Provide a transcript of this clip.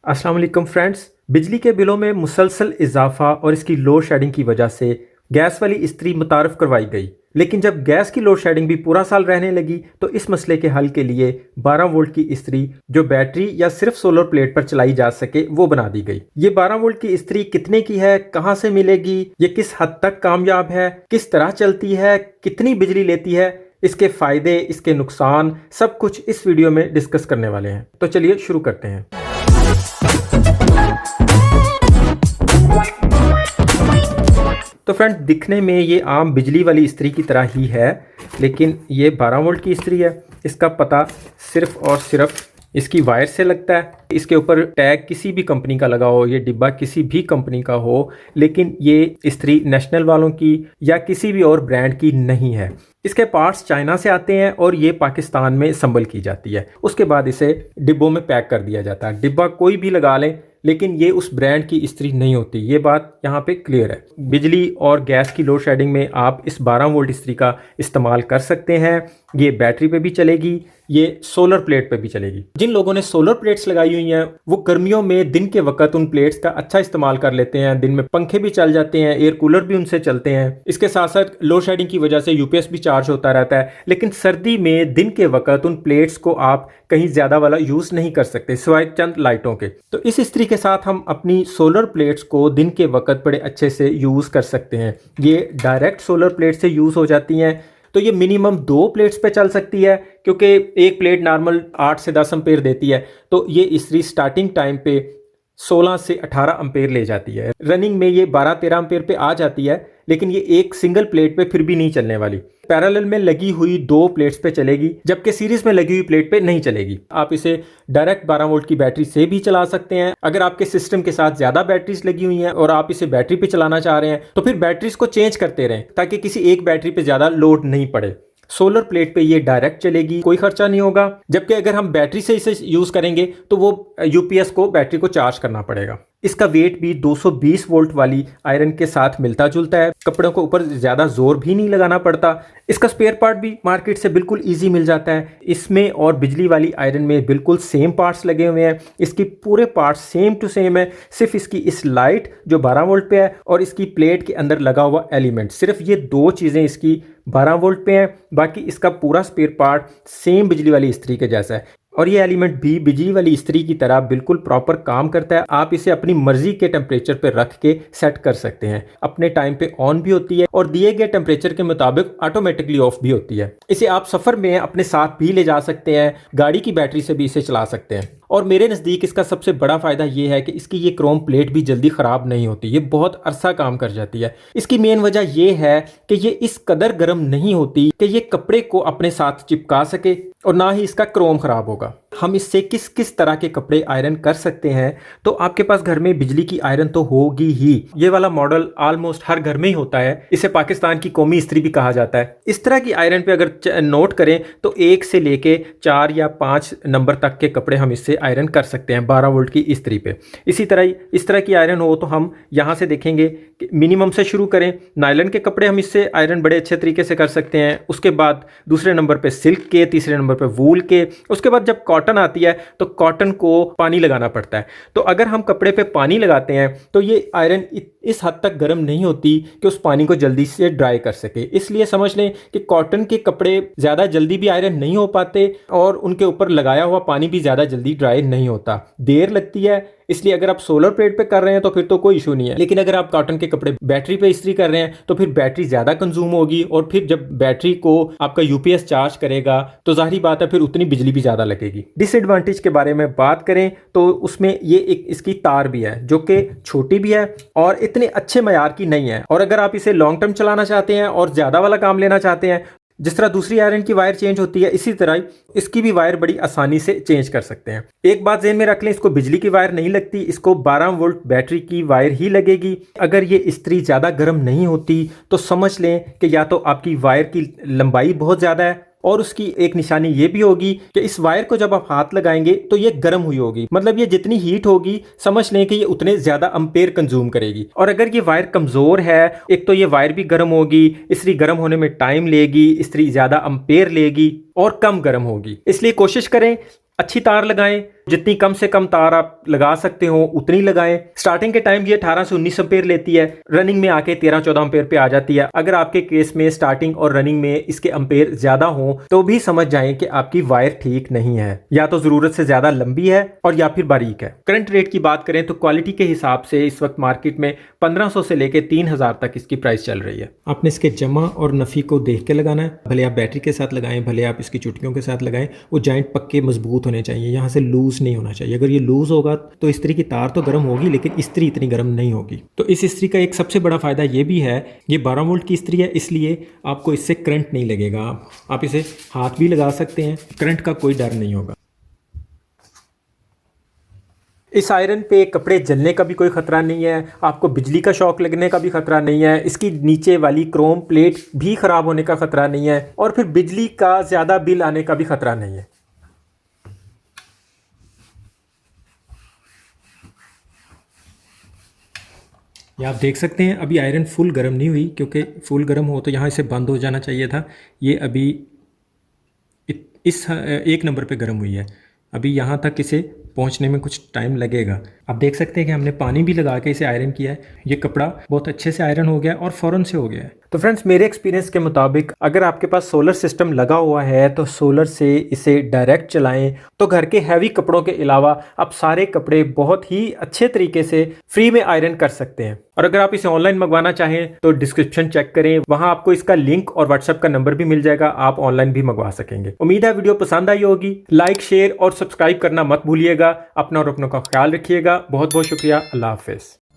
अस्सलाम वालेकुम फ्रेंड्स। बिजली के बिलों में मुसलसल इजाफा और इसकी लोड शेडिंग की वजह से गैस वाली इस्त्री मुतारफ़ करवाई गई, लेकिन जब गैस की लोड शेडिंग भी पूरा साल रहने लगी तो इस मसले के हल के लिए 12 वोल्ट की इस्त्री जो बैटरी या सिर्फ सोलर प्लेट पर चलाई जा सके वो बना दी गई। ये 12 वोल्ट की इस्त्री कितने की है, कहाँ से मिलेगी, ये किस हद तक कामयाब है, किस तरह चलती है, कितनी बिजली लेती है, इसके फ़ायदे, इसके नुकसान, सब कुछ इस वीडियो में डिस्कस करने वाले हैं। तो चलिए शुरू करते हैं। तो फ्रेंड, दिखने में ये आम बिजली वाली इस्त्री की तरह ही है, लेकिन ये 12 वोल्ट की इस्त्री है। इसका पता सिर्फ और सिर्फ इसकी वायर से लगता है। इसके ऊपर टैग किसी भी कंपनी का लगा हो, ये डिब्बा किसी भी कंपनी का हो, लेकिन ये इस्त्री नेशनल वालों की या किसी भी और ब्रांड की नहीं है। इसके पार्ट्स चाइना से आते हैं और ये पाकिस्तान में संबल की जाती है। उसके बाद इसे डिब्बों में पैक कर दिया जाता है। डिब्बा कोई भी लगा लें, लेकिन ये उस ब्रांड की इस्त्री नहीं होती। ये बात यहाँ पे क्लियर है। बिजली और गैस की लोड शेडिंग में आप इस 12 वोल्ट इस्त्री का इस्तेमाल कर सकते हैं। ये बैटरी पे भी चलेगी, ये सोलर प्लेट पे भी चलेगी। जिन लोगों ने सोलर प्लेट्स लगाई हुई हैं वो गर्मियों में दिन के वक्त उन प्लेट्स का अच्छा इस्तेमाल कर लेते हैं। दिन में पंखे भी चल जाते हैं, एयर कूलर भी उनसे चलते हैं। इसके साथ साथ लोड शेडिंग की वजह से यूपीएस भी चार्ज होता रहता है। लेकिन सर्दी में दिन के वक्त उन प्लेट्स को आप कहीं ज़्यादा वाला यूज़ नहीं कर सकते सिवाय चंद लाइटों के। तो इस इस्त्री के साथ हम अपनी सोलर प्लेट्स को दिन के वक्त बड़े अच्छे से यूज़ कर सकते हैं। ये डायरेक्ट सोलर प्लेट से यूज़ हो जाती हैं, तो ये मिनिमम 2 प्लेट्स पे चल सकती है, क्योंकि एक प्लेट नॉर्मल 8 से 10 एम्पेयर देती है। तो ये इस्त्री स्टार्टिंग टाइम पे 16 से 18 एम्पेयर ले जाती है। रनिंग में ये 12-13 एम्पेयर पे आ जाती है, लेकिन ये एक सिंगल प्लेट पे फिर भी नहीं चलने वाली। पैरेलल में लगी हुई 2 प्लेट्स पे चलेगी, जबकि सीरीज में लगी हुई प्लेट पे नहीं चलेगी। आप इसे डायरेक्ट 12 वोल्ट की बैटरी से भी चला सकते हैं। अगर आपके सिस्टम के साथ ज़्यादा बैटरीज लगी हुई हैं और आप इसे बैटरी पे चलाना चाह रहे हैं तो फिर बैटरीज को चेंज करते रहें, ताकि किसी एक बैटरी पे ज़्यादा लोड नहीं पड़े। सोलर प्लेट पे ये डायरेक्ट चलेगी, कोई खर्चा नहीं होगा। जबकि अगर हम बैटरी से इसे यूज़ करेंगे तो वो यूपीएस को, बैटरी को चार्ज करना पड़ेगा। इसका वेट भी 220 वोल्ट वाली आयरन के साथ मिलता जुलता है। कपड़ों के ऊपर ज़्यादा जोर भी नहीं लगाना पड़ता। इसका स्पेयर पार्ट भी मार्केट से बिल्कुल इजी मिल जाता है। इसमें और बिजली वाली आयरन में बिल्कुल सेम पार्ट्स लगे हुए हैं। इसकी पूरे पार्ट्स सेम टू सेम है। सिर्फ इसकी इस लाइट जो 12 वोल्ट पे है और इसकी प्लेट के अंदर लगा हुआ एलिमेंट, सिर्फ ये 2 चीज़ें इसकी 12 वोल्ट पे हैं। बाकी इसका पूरा स्पेयर पार्ट सेम बिजली वाली इस्त्री के जैसा है। और ये एलिमेंट भी बिजली वाली इस्त्री की तरह बिल्कुल प्रॉपर काम करता है। आप इसे अपनी मर्जी के टेम्परेचर पे रख के सेट कर सकते हैं। अपने टाइम पे ऑन भी होती है और दिए गए टेम्परेचर के मुताबिक ऑटोमेटिकली ऑफ भी होती है। इसे आप सफ़र में अपने साथ भी ले जा सकते हैं, गाड़ी की बैटरी से भी इसे चला सकते हैं। और मेरे नज़दीक इसका सबसे बड़ा फ़ायदा ये है कि इसकी ये क्रोम प्लेट भी जल्दी ख़राब नहीं होती। ये बहुत अरसा काम कर जाती है। इसकी मेन वजह ये है कि ये इस कदर गर्म नहीं होती कि ये कपड़े को अपने साथ चिपका सके, और ना ही इसका क्रोम ख़राब होगा। हम इससे किस किस तरह के कपड़े आयरन कर सकते हैं, तो आपके पास घर में बिजली की आयरन तो होगी ही। ये वाला मॉडल ऑलमोस्ट हर घर में ही होता है। इसे पाकिस्तान की कौमी इस्त्री भी कहा जाता है। इस तरह की आयरन पे अगर नोट करें तो 1 से लेके 4 या 5 नंबर तक के कपड़े हम इससे आयरन कर सकते हैं 12 वोल्ट की इस्त्री पे। इसी तरह इस तरह की आयरन हो तो हम यहाँ से देखेंगे कि मिनिमम से शुरू करें। नायलन के कपड़े हम इससे आयरन बड़े अच्छे तरीके से कर सकते हैं। उसके बाद दूसरे नंबर पे सिल्क के, तीसरे नंबर पे वूल के। उसके बाद जब कॉटन आती है तो कॉटन को पानी लगाना पड़ता है। तो अगर हम कपड़े पे पानी लगाते हैं तो ये आयरन इस हद तक गर्म नहीं होती कि उस पानी को जल्दी से ड्राई कर सके। इसलिए समझ लें कि कॉटन के कपड़े ज़्यादा जल्दी भी आयरन नहीं हो पाते और उनके ऊपर लगाया हुआ पानी भी ज़्यादा जल्दी ड्राई नहीं होता, देर लगती है। इसलिए अगर आप सोलर प्लेट पे कर रहे हैं तो फिर तो कोई इशू नहीं है। लेकिन अगर आप कॉटन के कपड़े बैटरी पे इस्त्री कर रहे हैं तो फिर बैटरी ज़्यादा कंज्यूम होगी, और फिर जब बैटरी को आपका यूपीएस चार्ज करेगा तो जाहिर बात है फिर उतनी बिजली भी ज़्यादा लगेगी। डिसएडवांटेज के बारे में बात करें तो उसमें ये एक इसकी तार भी है जो कि छोटी भी है और इतने अच्छे मयार की नहीं है। और अगर आप इसे लॉन्ग टर्म चलाना चाहते हैं और ज़्यादा वाला काम लेना चाहते हैं, जिस तरह दूसरी आयरन की वायर चेंज होती है, इसी तरह इसकी भी वायर बड़ी आसानी से चेंज कर सकते हैं। एक बात ज़हन में रख लें, इसको बिजली की वायर नहीं लगती, इसको 12 वोल्ट बैटरी की वायर ही लगेगी। अगर ये इस्त्री ज़्यादा गर्म नहीं होती तो समझ लें कि या तो आपकी वायर की लंबाई बहुत ज़्यादा है, और उसकी एक निशानी ये भी होगी कि इस वायर को जब आप हाथ लगाएंगे तो ये गर्म हुई होगी। मतलब ये जितनी हीट होगी समझ लें कि ये उतने ज़्यादा अम्पेयर कंज्यूम करेगी। और अगर ये वायर कमज़ोर है, एक तो ये वायर भी गर्म होगी, इस्त्री गर्म होने में टाइम लेगी, इस्त्री ज़्यादा अम्पेयर लेगी और कम गर्म होगी। इसलिए कोशिश करें अच्छी तार लगाएं, जितनी कम से कम तार आप लगा सकते हो उतनी लगाएं। स्टार्टिंग के टाइम ये 18 से 19 एम्पेयर लेती है, रनिंग में आके 13-14 एम्पेयर पे आ जाती है। अगर आपके केस में स्टार्टिंग और रनिंग में इसके एम्पेयर ज्यादा हो तो भी समझ जाएं कि आपकी वायर ठीक नहीं है, या तो जरूरत से ज्यादा लंबी है और या फिर बारीक है। करंट रेट की बात करें तो क्वालिटी के हिसाब से इस वक्त मार्केट में 1500 से लेके 3000 तक इसकी प्राइस चल रही है। आपने इसके जमा और नफी को देख के लगाना है, भले आप बैटरी के साथ लगाएं, भले आप इसकी चुटकियों के साथ लगाएं, वो जॉइंट पक्के मजबूत होने चाहिए, यहाँ से लूज नहीं होना चाहिए। अगर ये लूज होगा तो इस्त्री की तार तो गर्म होगी लेकिन इस्त्री इतनी गर्म नहीं होगी। तो इस इस्त्री का एक सबसे बड़ा फायदा ये भी है, ये 12 वोल्ट की इस्त्री है, इसलिए आपको इससे करंट नहीं लगेगा। आप इसे हाथ भी लगा सकते हैं, करंट का कोई डर नहीं होगा। इस आयरन पे कपड़े जलने का भी कोई ख़तरा नहीं है, आपको बिजली का शॉक लगने का भी ख़तरा नहीं है, इसकी नीचे वाली क्रोम प्लेट भी ख़राब होने का ख़तरा नहीं है, और फिर बिजली का ज़्यादा बिल आने का भी ख़तरा नहीं है। ये आप देख सकते हैं अभी आयरन फुल गर्म नहीं हुई, क्योंकि फुल गर्म हो तो यहाँ इसे बंद हो जाना चाहिए था। ये अभी इस 1 नंबर पे गर्म हुई है, अभी यहाँ तक इसे पहुँचने में कुछ टाइम लगेगा। आप देख सकते हैं कि हमने पानी भी लगा के इसे आयरन किया है, ये कपड़ा बहुत अच्छे से आयरन हो गया और फ़ौरन से हो गया है। तो फ्रेंड्स, मेरे एक्सपीरियंस के मुताबिक अगर आपके पास सोलर सिस्टम लगा हुआ है तो सोलर से इसे डायरेक्ट चलाएं, तो घर के हैवी कपड़ों के अलावा आप सारे कपड़े बहुत ही अच्छे तरीके से फ्री में आयरन कर सकते हैं। और अगर आप इसे ऑनलाइन मंगवाना चाहें तो डिस्क्रिप्शन चेक करें, वहां आपको इसका लिंक और व्हाट्सएप का नंबर भी मिल जाएगा, आप ऑनलाइन भी मंगवा सकेंगे। उम्मीद है वीडियो पसंद आई होगी। लाइक, शेयर और सब्सक्राइब करना मत भूलिएगा। अपना और अपनों का ख्याल रखिएगा। बहुत बहुत शुक्रिया। अल्लाह हाफिज़।